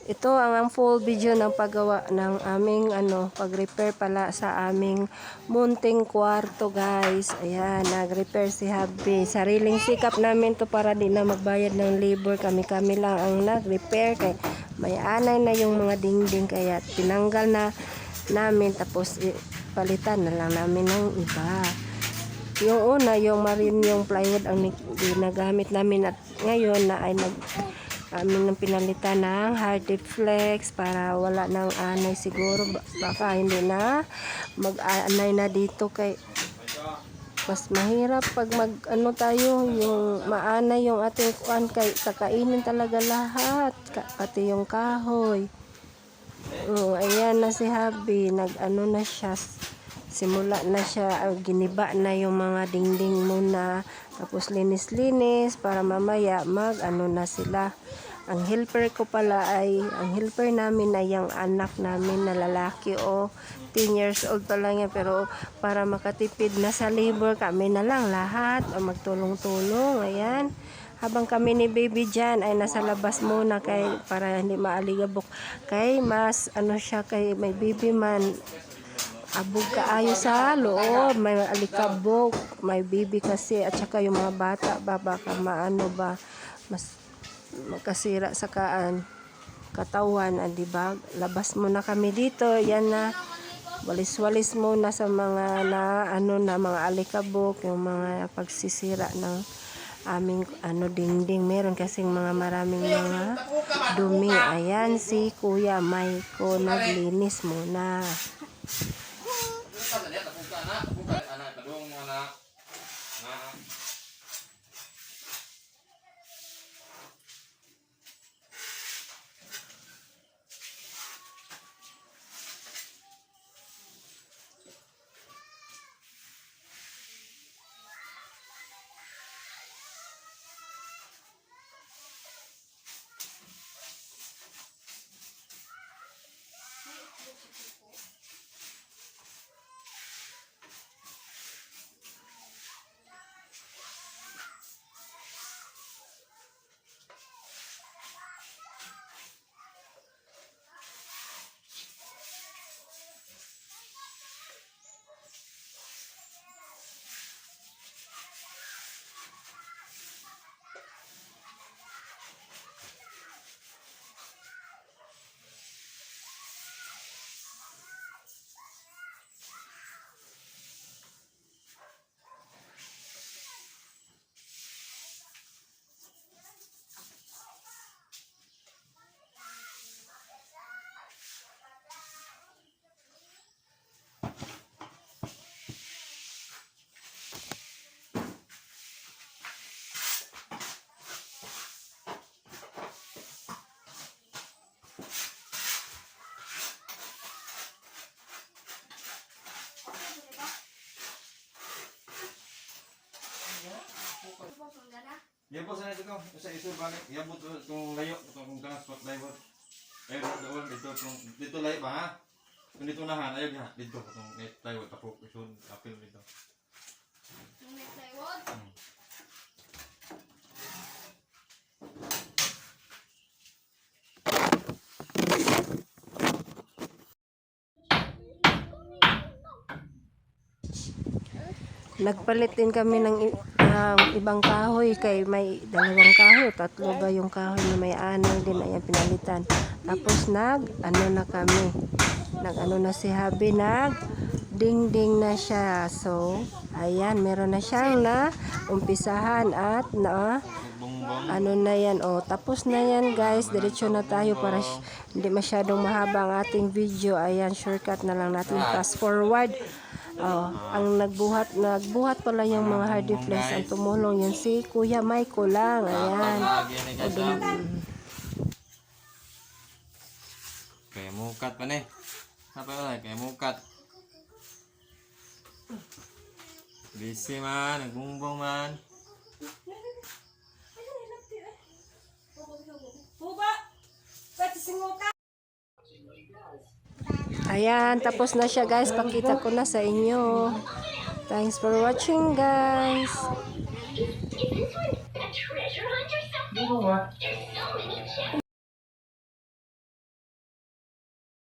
Ito ang full video ng paggawa ng aming pag-repair pala sa aming munting kwarto, guys. Ayan, nag-repair si Habi. Sariling sikap namin to para di na magbayad ng labor. Kami-kami lang ang nag-repair kay may anay na yung mga dingding kaya tinanggal na namin tapos palitan na lang namin ng iba. Yung una, yung marine, yung plywood ang ginagamit namin at ngayon na ay amin ng pinalitan ng Hardy Flex para wala nang anay siguro, baka hindi na mag-anay na dito kay mas mahirap pag tayo yung maanay yung ating kuan kay kakainin talaga lahat pati yung kahoy. Ayan na si Habi, na siya, simula na siya, giniba na yung mga dingding muna, tapos linis-linis para mamaya na sila. Ang helper ko pala ang helper namin ay yung anak namin na lalaki 10 years old pa lang yan, pero para makatipid na sa labor kami na lang lahat magtulong-tulong. Ayan, habang kami ni baby dyan ay nasa labas muna kay para hindi maaligabok kay mas siya kay may baby man abog kaayo sa loob, may alikabok, may baby kasi at saka yung mga bata baka mas magkasira sa katawan, diba? Labas muna kami dito. Yan na, walis-walis muna sa mga mga alikabok, yung mga pagsisira ng aming dingding. Meron kasing maraming mga dumi. Ayan si Kuya Maiko naglinis muna. Yan po sana ito sa iso balik. Yan po itong layo, itong transport driver. Ayun doon, dito layo ba ha? Kung dito nahan, ayun ha, dito itong net plywood, tapos iso, apil dito. Yung net plywood? Nagpalit din kami ng ibang kahoy kay may dalawang kahoy, tatlo ba yung kahoy na may anay din, ayan pinalitan. Tapos na kami, na si Habi, dingding na siya. So ayan, meron na siyang umpisahan at na yan, tapos na yan, guys. Diretso na tayo para hindi masyadong mahaba ang ating video. Ayan, shortcut na lang natin, fast forward. Ang nagbuhat pala yung mga Hardy Flex, ang tumulong yan si Kuya Maiko lang. Ayan. Kaya mukat pa ne. Apa ba kaya mukat. Busy man, nagbumbong man. Ayan, tapos na siya, guys. Pakita ko na sa inyo. Thanks for watching, guys.